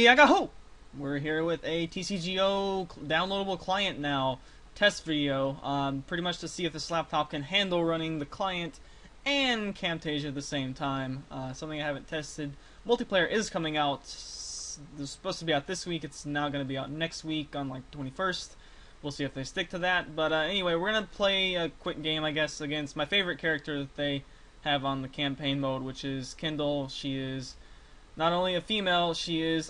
Yaga! We're here with a TCGO downloadable client now test video, pretty much to see if this laptop can handle running the client and Camtasia at the same time. Something I haven't tested. Multiplayer is coming out. It's supposed to be out this week. It's now going to be out next week on like 21st. We'll see if they stick to that. But anyway, we're going to play a quick game, I guess, against my favorite character that they have on the campaign mode, which is Kindle. She is not only a female, she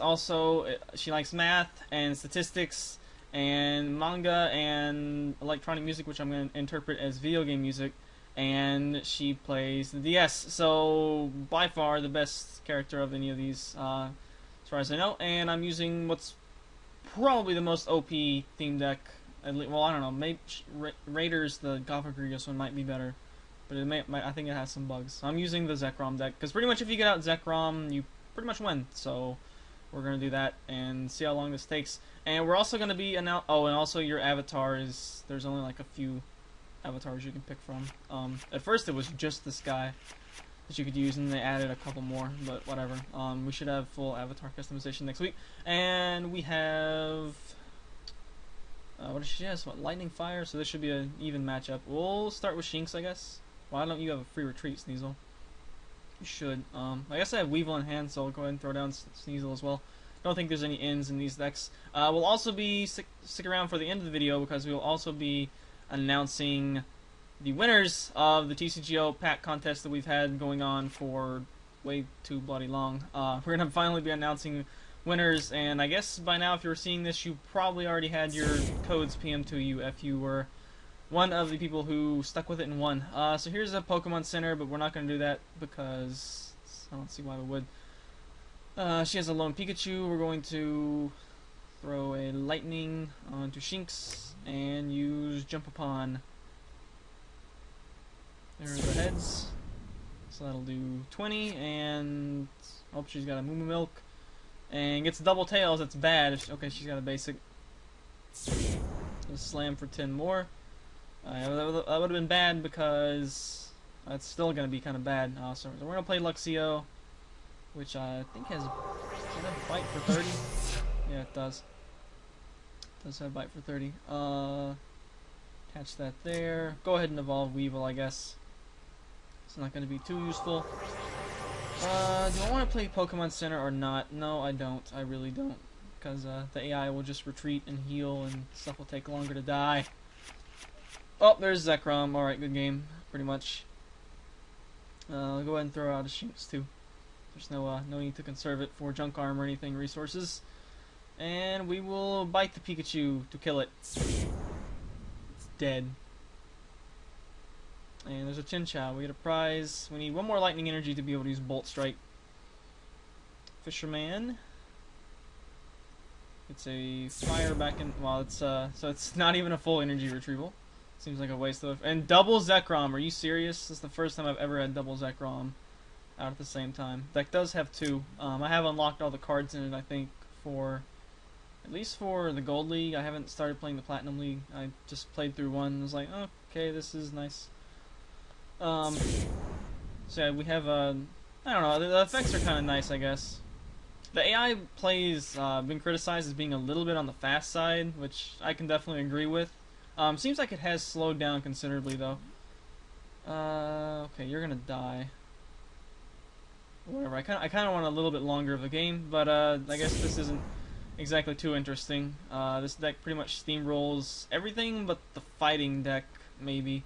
likes math and statistics and manga and electronic music, which I'm going to interpret as video game music, and she plays the DS. So by far the best character of any of these, as far as I know, and I'm using what's probably the most OP theme deck. Well, I don't know, maybe Raiders, the Gothic Grievous one, might be better, but I think it has some bugs. So I'm using the Zekrom deck, because pretty much if you get out Zekrom, you pretty much win. So we're going to do that and see how long this takes. And we're also going to be and also your avatar is, there's only like a few avatars you can pick from. At first it was just this guy that you could use, and they added a couple more, but whatever. We should have full avatar customization next week. And we have what does she have? What, lightning fire? So this should be an even matchup. We'll start with Shinx, I guess. Why don't you have a free retreat, Sneasel? You should. I guess I have Weevil in hand, so I'll go ahead and throw down Sneasel as well. Don't think there's any ins in these decks. We'll also be stick around for the end of the video, because we will also be announcing the winners of the TCGO pack contest that we've had going on for way too bloody long. We're gonna finally be announcing winners, and I guess by now, if you're seeing this, you probably already had your codes PM to you if you were one of the people who stuck with it and won. So here's a Pokemon Center, but we're not going to do that because I don't see why we would. She has a lone Pikachu. We're going to throw a Lightning onto Shinx and use Jump Upon. There are the heads. So that'll do 20, and oh, she's got a Moo Moo Milk. And gets double tails. That's bad. Okay, she's got a basic. Just slam for 10 more. That would have been bad because that's still going to be kind of bad. So we're going to play Luxio, which I think has a bite for 30. Yeah, it does. It does have a bite for 30. Attach that there. Go ahead and evolve Weevil, I guess. It's not going to be too useful. Do I want to play Pokemon Center or not? No, I don't. I really don't. Because the AI will just retreat and heal, and stuff will take longer to die. Oh, there's Zekrom. Alright, good game. Pretty much. I'll go ahead and throw out a Shinx too. There's no need to conserve it for junk arm or anything, resources. And we will bite the Pikachu to kill it. It's dead. And there's a Chinchou. We get a prize. We need one more lightning energy to be able to use Bolt Strike. Fisherman. It's a fire back in. Well, it's so it's not even a full energy retrieval. Seems like a waste of. And double Zekrom. Are you serious? This is the first time I've ever had double Zekrom out at the same time. Deck does have two. I have unlocked all the cards in it, I think, for at least for the Gold League. I haven't started playing the Platinum League. I just played through one and was like, oh, okay, this is nice. So yeah, we have I don't know, the effects are kind of nice, I guess. The AI plays been criticized as being a little bit on the fast side, which I can definitely agree with. Seems like it has slowed down considerably though. Okay, you're gonna die. Whatever. I kind of want a little bit longer of a game, but I guess this isn't exactly too interesting. This deck pretty much steamrolls everything but the fighting deck, maybe.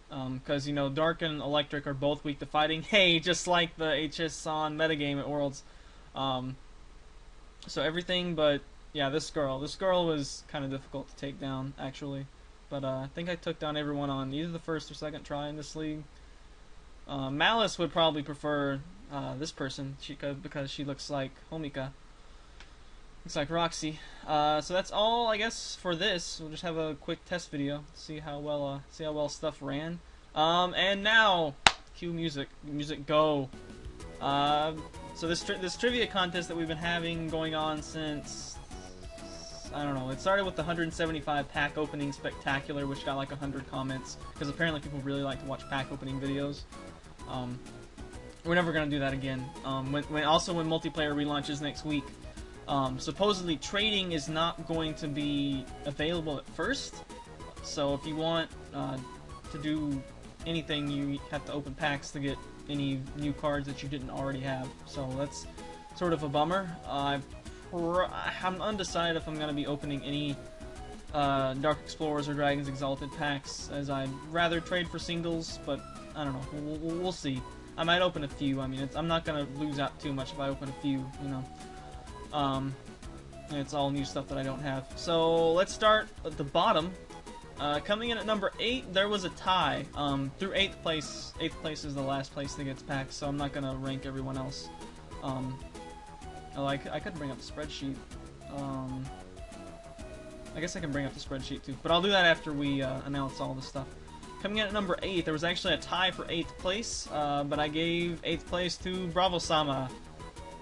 Because, you know, Dark and Electric are both weak to fighting. Hey, just like the HS on metagame at Worlds. So everything but, yeah, this girl. This girl was kind of difficult to take down, actually. But I think I took down everyone on either the first or second try in this league. Malice would probably prefer this person because she looks like Homika. Looks like Roxy. So that's all, I guess, for this. We'll just have a quick test video, see how well stuff ran. And now, cue music. Music go. So this trivia contest that we've been having going on since, I don't know, it started with the 175 pack opening spectacular, which got like 100 comments because apparently people really like to watch pack opening videos. We're never gonna do that again. When multiplayer relaunches next week, Supposedly trading is not going to be available at first, so if you want to do anything, you have to open packs to get any new cards that you didn't already have. So that's sort of a bummer. I'm undecided if I'm going to be opening any Dark Explorers or Dragons Exalted packs, as I'd rather trade for singles, but I don't know. We'll see. I might open a few. I mean, I'm not going to lose out too much if I open a few, you know. And it's all new stuff that I don't have. So let's start at the bottom. Coming in at number 8, there was a tie. Through 8th place. 8th place is the last place that gets packs, so I'm not gonna rank everyone else. I could bring up the spreadsheet. I guess I can bring up the spreadsheet too, but I'll do that after we announce all this stuff. Coming in at number 8, there was actually a tie for 8th place, but I gave 8th place to Bravo-sama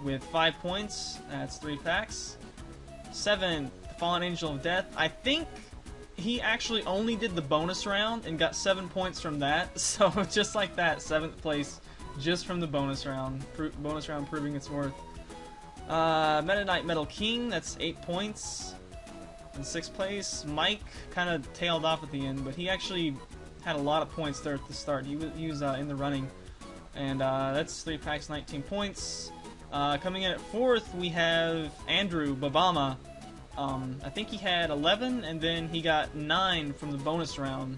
with 5 points. That's 3 packs. 7th, Fallen Angel of Death. I think he actually only did the bonus round and got 7 points from that, so just like that, 7th place just from the bonus round. Bonus round proving its worth. Meta Knight Metal King, that's 8 points. In 6th place, Mike kind of tailed off at the end, but he actually had a lot of points there at the start. He was in the running, and that's 3 packs, 19 points. Coming in at 4th, we have Andrew Babama. I think he had 11, and then he got 9 from the bonus round,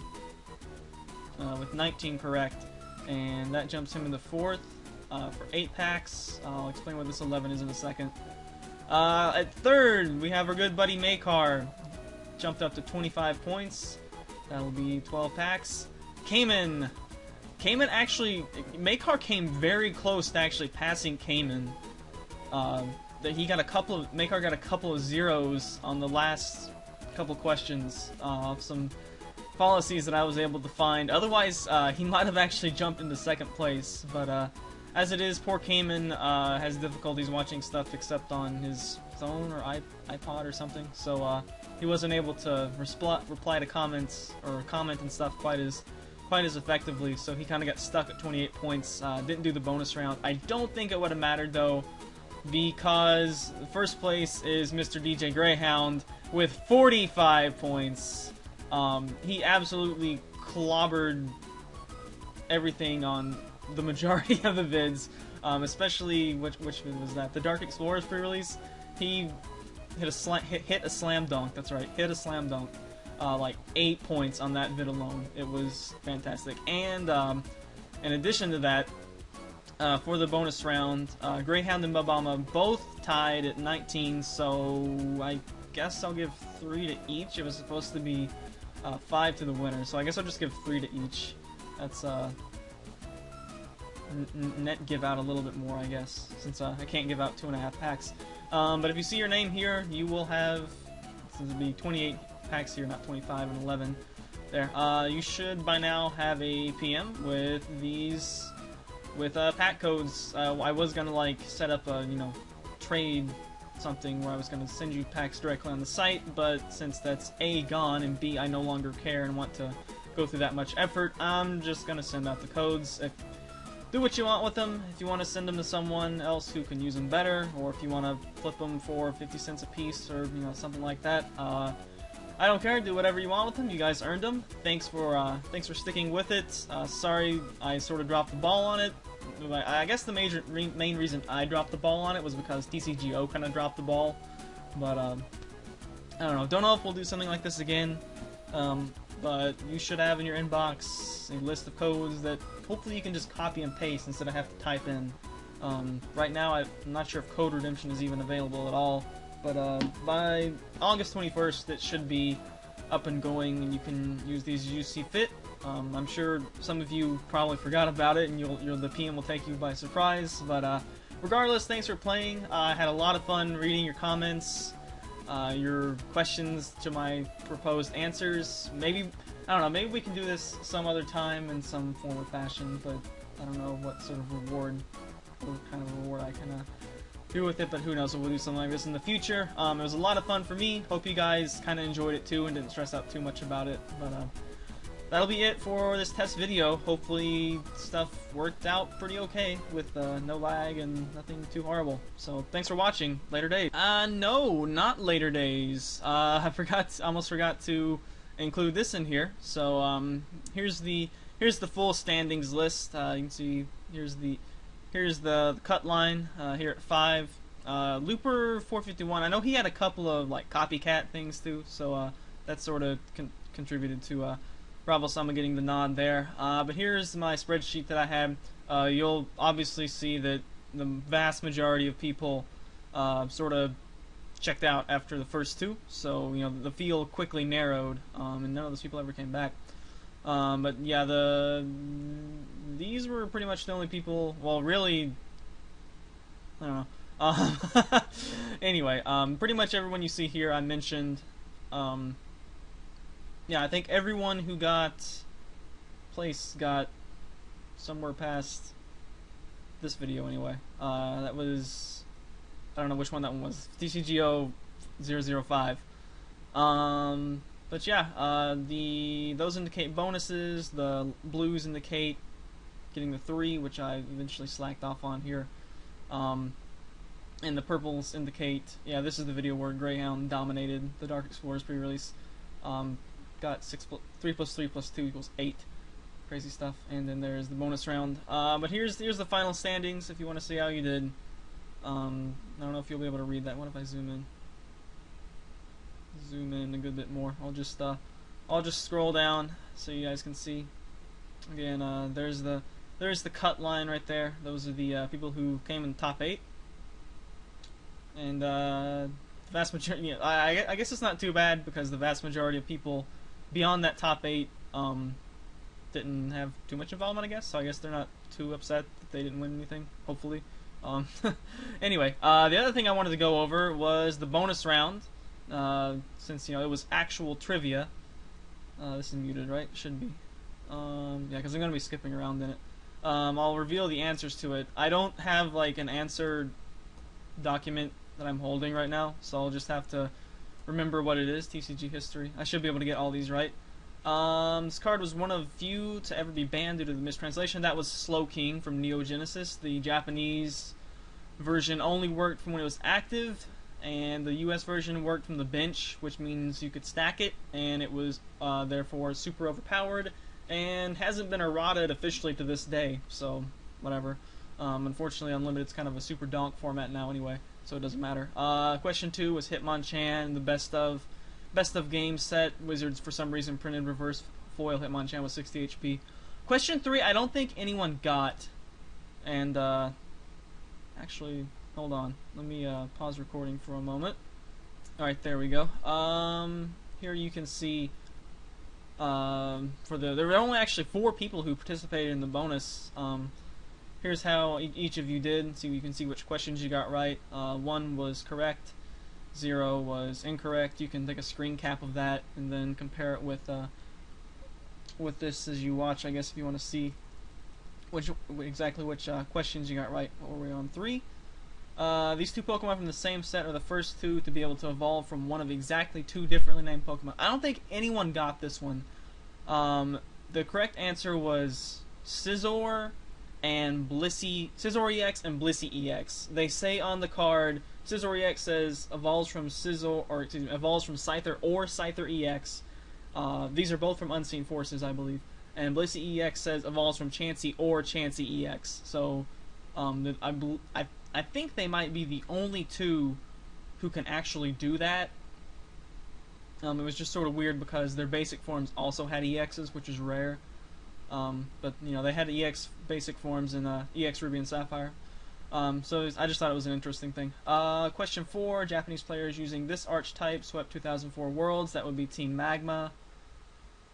with 19 correct, and that jumps him into 4th for 8 packs. I'll explain what this 11 is in a second. At 3rd, we have our good buddy Makar, jumped up to 25 points. That'll be 12 packs. Cayman actually, Makar came very close to actually passing Cayman. Makar got a couple of zeros on the last couple questions of some policies that I was able to find. Otherwise, he might have actually jumped into 2nd place, but as it is, poor Cayman has difficulties watching stuff except on his phone or iPod or something, so he wasn't able to reply to comments or comment and stuff quite as effectively, so he kind of got stuck at 28 points. Didn't do the bonus round. I don't think it would have mattered though, because 1st place is Mr. DJ Greyhound with 45 points. He absolutely clobbered everything on the majority of the vids, especially which vid was that? The Dark Explorers pre-release. He hit a slam dunk. That's right, hit a slam dunk. Like 8 points on that vid alone. It was fantastic. And in addition to that, for the bonus round, Greyhound and Babama both tied at 19, so I guess I'll give 3 to each. It was supposed to be 5 to the winner, so I guess I'll just give 3 to each. That's net give out a little bit more, I guess, since I can't give out 2.5 packs. But if you see your name here, you will have, this will be 28 packs here, not 25 and 11. There. You should by now have a PM with these, with pack codes. I was gonna like set up a trade something where I was gonna send you packs directly on the site, but since that's A, gone, and B, I no longer care and want to go through that much effort, I'm just gonna send out the codes. Do what you want with them. If you want to send them to someone else who can use them better, or if you want to flip them for 50 cents a piece, or something like that, I don't care. Do whatever you want with them. You guys earned them. Thanks for sticking with it. Sorry I sort of dropped the ball on it. I guess the main reason I dropped the ball on it was because TCGO kind of dropped the ball. But I don't know. Don't know if we'll do something like this again. But you should have in your inbox a list of codes that hopefully you can just copy and paste instead of have to type in. Right now, I'm not sure if code redemption is even available at all, but by August 21st, it should be up and going, and you can use these as you see fit. I'm sure some of you probably forgot about it, and the PM will take you by surprise. But regardless, thanks for playing. I had a lot of fun reading your comments. Your questions to my proposed answers. Maybe, I don't know, maybe we can do this some other time in some form or fashion, but I don't know what sort of reward, what kind of reward I can do with it, but who knows if we'll do something like this in the future. It was a lot of fun for me. Hope you guys kind of enjoyed it too and didn't stress out too much about it. But that'll be it for this test video. Hopefully stuff worked out pretty okay with no lag and nothing too horrible. So thanks for watching. Later days. No, not later days. I almost forgot to include this in here. So here's the full standings list. You can see here's the cut line here at 5. Looper 451. I know he had a couple of like copycat things too, so that sort of contributed to Bravo Sama getting the nod there. But here's my spreadsheet that I had. You'll obviously see that the vast majority of people sort of checked out after the first 2, so you know the field quickly narrowed, and none of those people ever came back. But yeah, these were pretty much the only people. Well, really, I don't know. Anyway, pretty much everyone you see here I mentioned. Yeah, I think everyone who got placed got somewhere past this video anyway. That was, I don't know which one that one was. TCGO 005. But yeah, those indicate bonuses. The blues indicate getting the 3, which I eventually slacked off on here. And the purples indicate, yeah, this is the video where Greyhound dominated the Dark Explorers pre-release. Got 3 plus 3 plus 2 equals 8. Crazy stuff. And then there's the bonus round. But here's the final standings if you want to see how you did. I don't know if you'll be able to read that. What if I zoom in? Zoom in a good bit more. I'll just scroll down so you guys can see. Again, there's the cut line right there. Those are the people who came in the top 8. And the vast majority, I guess it's not too bad because the vast majority of people beyond that top 8 didn't have too much involvement, I guess. So I guess they're not too upset that they didn't win anything, hopefully. Anyway, the other thing I wanted to go over was the bonus round. Since, you know, it was actual trivia. This is muted, right? Should be. Yeah, because I'm going to be skipping around in it. I'll reveal the answers to it. I don't have, like, an answer document that I'm holding right now, so I'll just have to remember what it is. TCG history. I should be able to get all these right. This card was one of few to ever be banned due to the mistranslation. That was Slow King from Neo Genesis. The Japanese version only worked from when it was active, and the US version worked from the bench, which means you could stack it, and it was therefore super overpowered, and hasn't been errated officially to this day, so whatever. Unfortunately, Unlimited's kind of a super donk format now anyway, so it doesn't matter. Question 2 was Hitmonchan, the best of game set. Wizards, for some reason, printed reverse foil Hitmonchan with 60 HP. Question 3, I don't think anyone got. And, actually, hold on. Let me pause recording for a moment. Alright, there we go. Here you can see, there were only actually 4 people who participated in the bonus. Here's how each of you did, so you can see which questions you got right. 1 was correct, 0 was incorrect. You can take a screen cap of that and then compare it with this as you watch, I guess, if you want to see exactly which questions you got right. What were we on? 3? These 2 Pokemon from the same set are the first 2 to be able to evolve from one of exactly 2 differently named Pokemon. I don't think anyone got this one. The correct answer was Scizor and Scizor EX and Blissey EX. They say on the card, Scizor EX says evolves from evolves from Scyther or Scyther EX. These are both from Unseen Forces, I believe. And Blissey EX says evolves from Chansey or Chansey EX. So, I think they might be the only 2 who can actually do that. It was just sort of weird because their basic forms also had EXs, which is rare. But, you know, they had EX basic forms in EX Ruby and Sapphire. So I just thought it was an interesting thing. Question 4, Japanese players using this archetype swept 2004 Worlds. That would be Team Magma.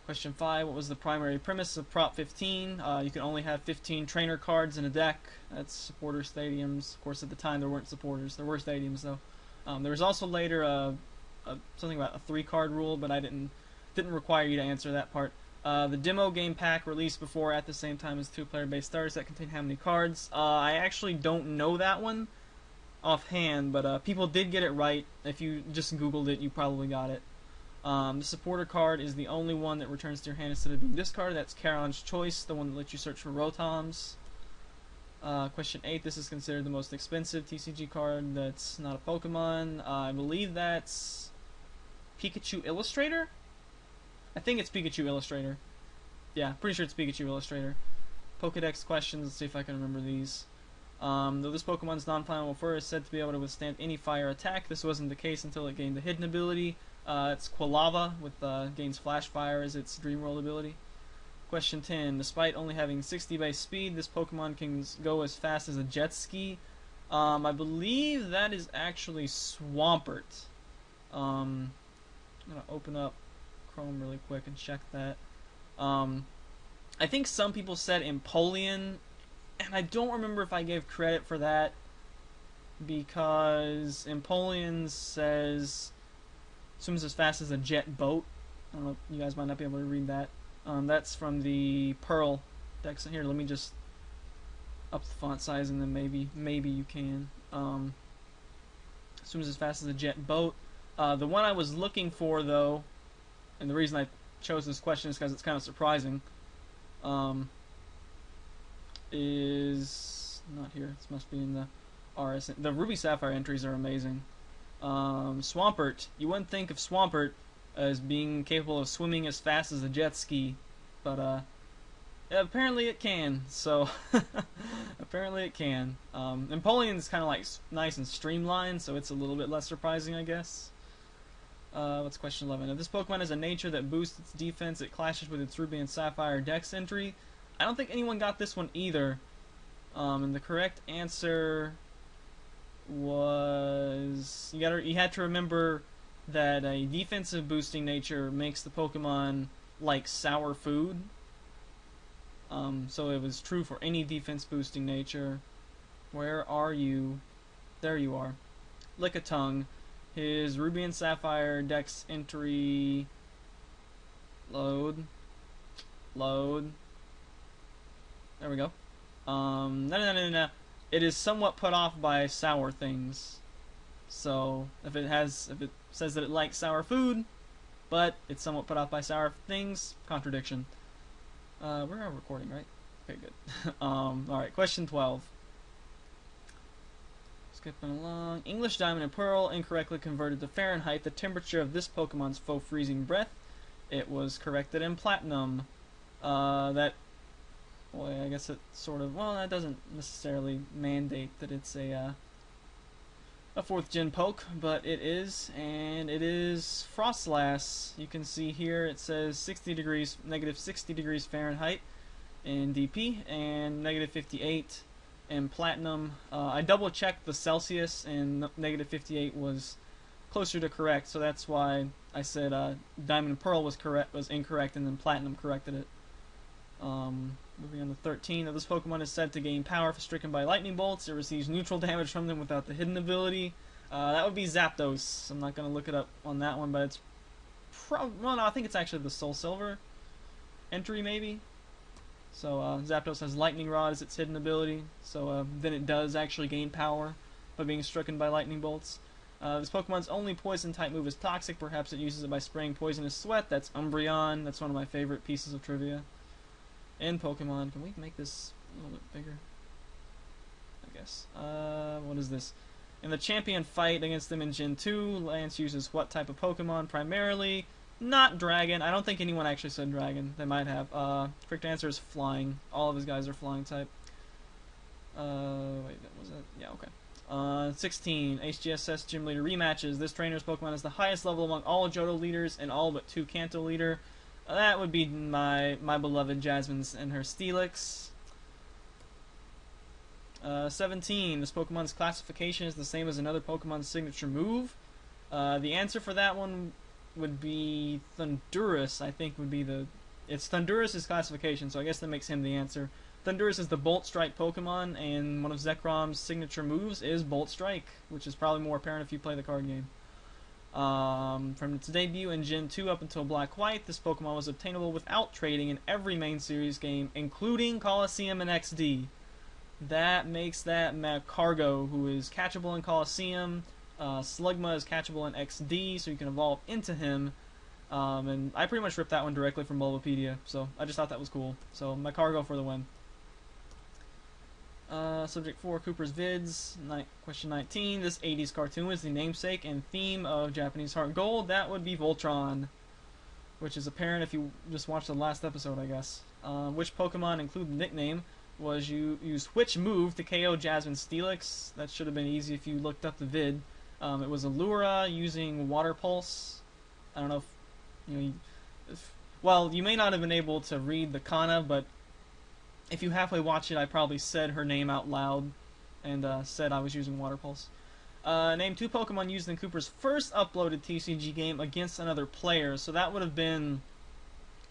Question 5, what was the primary premise of Prop 15? You can only have 15 trainer cards in a deck. That's supporter stadiums. Of course, at the time there weren't supporters. There were stadiums, though. There was also later something about a 3-card rule, but I didn't require you to answer that part. The demo game pack released before at the same time as 2-player based starters that contain how many cards? I actually don't know that one offhand, but people did get it right. If you just Googled it, you probably got it. The supporter card is the only one that returns to your hand instead of being discarded. That's Charon's Choice, the one that lets you search for Rotoms. Question 8, this is considered the most expensive TCG card that's not a Pokemon. I believe that's Pikachu Illustrator? I think it's Pikachu Illustrator. Yeah, pretty sure it's Pikachu Illustrator. Pokedex questions, let's see if I can remember these. Though this Pokemon's non-flammable fur is said to be able to withstand any fire attack, this wasn't the case until it gained the hidden ability. It's Quilava, with gains Flash Fire as its Dream World ability. Question 10. Despite only having 60 base speed, this Pokemon can go as fast as a jet ski. I believe that is actually Swampert. I'm going to open up Chrome really quick and check that. I think some people said Empoleon, and I don't remember if I gave credit for that, because Empoleon says swims as fast as a jet boat. I don't know, you guys might not be able to read that. That's from the Pearl deck. Here, let me just up the font size, and then maybe you can. Swims as fast as a jet boat. The one I was looking for, though, and the reason I chose this question is because it's kind of surprising, is not here. This must be in the RS. The Ruby Sapphire entries are amazing. Swampert. You wouldn't think of Swampert as being capable of swimming as fast as a jet ski, but yeah, apparently it can. So apparently it can. Empoleon's kind of like nice and streamlined, so it's a little bit less surprising, I guess. What's question 11? If this Pokemon has a nature that boosts its defense, it clashes with its Ruby and Sapphire Dex entry. I don't think anyone got this one either. And the correct answer was you had to remember that a defensive boosting nature makes the Pokemon like sour food. So it was true for any defense boosting nature. Where are you? There you are. Lickitung. His Ruby and Sapphire Dex entry. Load. There we go. No. It is somewhat put off by sour things. So if it says that it likes sour food, but it's somewhat put off by sour things, contradiction. We're recording, right? Okay, good. Alright, question 12. Skipping along. English Diamond and Pearl incorrectly converted to Fahrenheit the temperature of this Pokemon's faux freezing breath. It was corrected in Platinum. Boy, I guess it sort of, well, that doesn't necessarily mandate that it's a 4th gen poke, but it is, and it is Frostlass. You can see here it says 60 degrees, negative 60 degrees Fahrenheit in DP, and negative 58 in Platinum. I double checked the Celsius, and negative 58 was closer to correct, so that's why I said Diamond and Pearl was incorrect, and then Platinum corrected it. Moving on to 13. This Pokemon is said to gain power if stricken by lightning bolts. It receives neutral damage from them without the hidden ability. That would be Zapdos. I'm not going to look it up on that one, but it's well, no, I think it's actually the Soul Silver entry, maybe. So Zapdos has Lightning Rod as its hidden ability, so then it does actually gain power by being stricken by lightning bolts. This Pokemon's only poison-type move is Toxic. Perhaps it uses it by spraying poisonous sweat. That's Umbreon. That's one of my favorite pieces of trivia in Pokemon. Can we make this a little bit bigger? I guess. What is this? In the champion fight against them in Gen 2, Lance uses what type of Pokemon primarily? Not Dragon. I don't think anyone actually said Dragon. They might have. Correct answer is Flying. All of his guys are Flying type. Wait, was that? Yeah, okay. 16. HGSS Gym Leader rematches. This trainer's Pokemon is the highest level among all Johto leaders and all but 2 Kanto leader. That would be my beloved Jasmine and her Steelix. 17. This Pokemon's classification is the same as another Pokemon's signature move. The answer for that one would be Thundurus. I think would be it's Thundurus' classification, so I guess that makes him the answer. Thundurus is the Bolt Strike Pokemon, and one of Zekrom's signature moves is Bolt Strike, which is probably more apparent if you play the card game. From its debut in Gen 2 up until Black-White, this Pokemon was obtainable without trading in every main series game, including Colosseum and XD. That makes that Magcargo, who is catchable in Colosseum. Slugma is catchable in XD, so you can evolve into him. And I pretty much ripped that one directly from Bulbapedia, so I just thought that was cool. So my cargo for the win. Subject 4, Cooper's Vids. Question 19. This 80s cartoon is the namesake and theme of Japanese Heart Gold. That would be Voltron, which is apparent if you just watched the last episode, I guess. Which Pokemon include the nickname? Was you use which move to KO Jasmine Steelix? That should have been easy if you looked up the vid. It was Allura using Water Pulse. I don't know if well, you may not have been able to read the kana, but if you halfway watch it, I probably said her name out loud and said I was using Water Pulse. Name 2 Pokemon used in Cooper's first uploaded TCG game against another player. So that would have been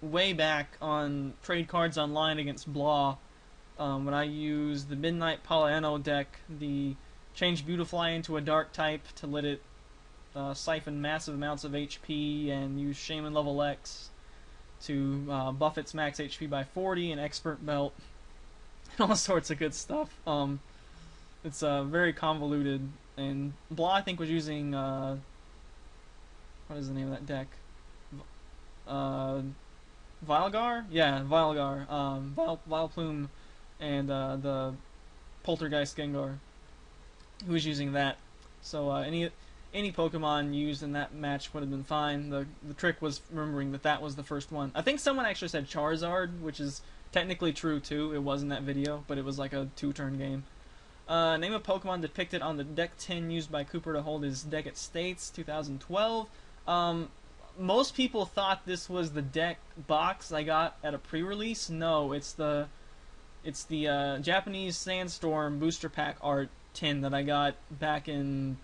way back on Trade Cards Online against Blah, when I used the Midnight Palaiano deck, the change Beautifly into a Dark type to let it siphon massive amounts of HP, and use Shaman level X to buff its max HP by 40, and Expert Belt, and all sorts of good stuff. It's very convoluted, and Blah I think was using what is the name of that deck? Vilegar? Yeah, Vilegar. Vileplume and the Poltergeist Gengar, who was using that. So any Pokemon used in that match would have been fine. The trick was remembering that that was the first one. I think someone actually said Charizard, which is technically true too. It was in that video, but it was like a 2-turn game. Name a Pokemon depicted on the deck 10 used by Cooper to hold his deck at States, 2012. Most people thought this was the deck box I got at a pre-release. No, it's the Japanese Sandstorm booster pack art tin that I got back when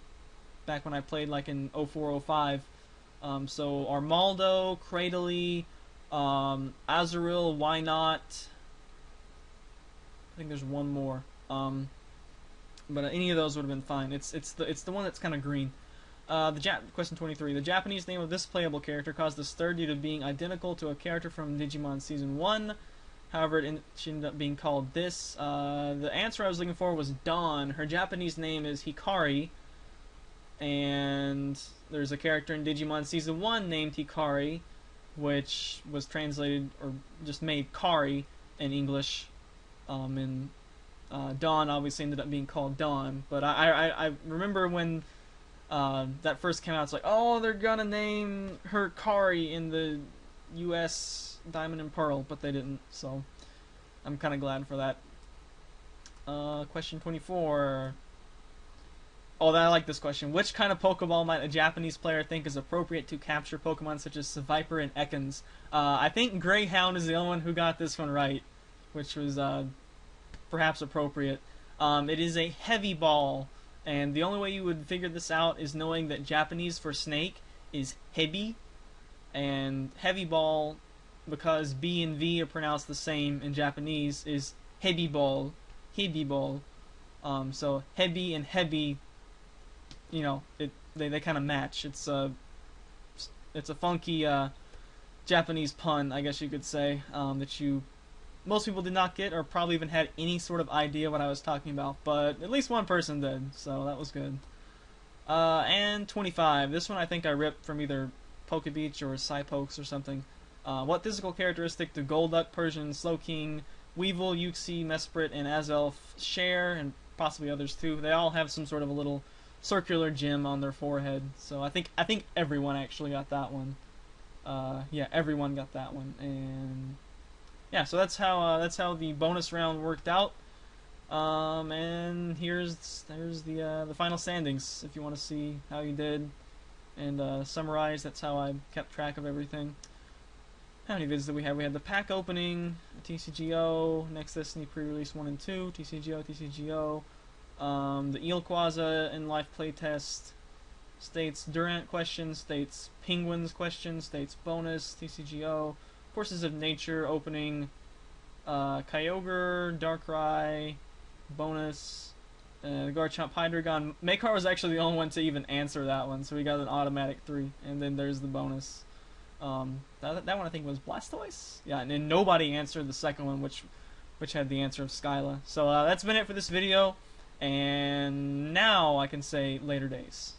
I played like in 0405. So Armaldo, Cradily, Azurill, Why Not? I think there's one more. But any of those would have been fine. It's the one that's kind of green. Question 23. The Japanese name of this playable character caused the stir due to being identical to a character from Digimon Season 1. However, she ended up being called this. The answer I was looking for was Dawn. Her Japanese name is Hikari. And there's a character in Digimon Season 1 named Hikari, which was translated, or just made Kari in English. And Dawn obviously ended up being called Dawn. But I remember when that first came out, it's like, oh, they're gonna name her Kari in the US Diamond and Pearl, but they didn't, so I'm kind of glad for that. Question 24. Oh, I like this question. Which kind of Pokeball might a Japanese player think is appropriate to capture Pokemon such as Seviper and Ekans? I think Greyhound is the only one who got this one right, which was perhaps appropriate. It is a heavy ball, and the only way you would figure this out is knowing that Japanese for snake is Heyyyy, and heavy ball, because B and V are pronounced the same in Japanese, is Heyyyy ball. Heyyyy ball. So Heyyyy and Heyyyy, you know, they kind of match. It's a funky Japanese pun, I guess you could say, that most people did not get, or probably even had any sort of idea what I was talking about, but at least one person did, so that was good. And 25. This one I think I ripped from either Pokebeach or Psypokes or something. What physical characteristic do Golduck, Persian, Slowking, Weevil, Uxie, Mesprit, and Azelf share, and possibly others too? They all have some sort of a little circular gem on their forehead. So I think everyone actually got that one. Yeah, everyone got that one, and yeah. So that's how the bonus round worked out. And there's the final standings if you want to see how you did and summarize. That's how I kept track of everything. How many vids did we have? We had the pack opening, TCGO, Next Destiny pre-release 1 and 2, TCGO, the Eelquaza in life playtest, States Durant question, States Penguins question, States bonus, TCGO, Forces of Nature opening, Kyogre, Darkrai, bonus, Garchomp, Hydreigon. Makar was actually the only one to even answer that one, so we got an automatic 3, and then there's the bonus. That one I think was Blastoise? Yeah, and then nobody answered the second one, which had the answer of Skyla. So that's been it for this video, and now I can say later days.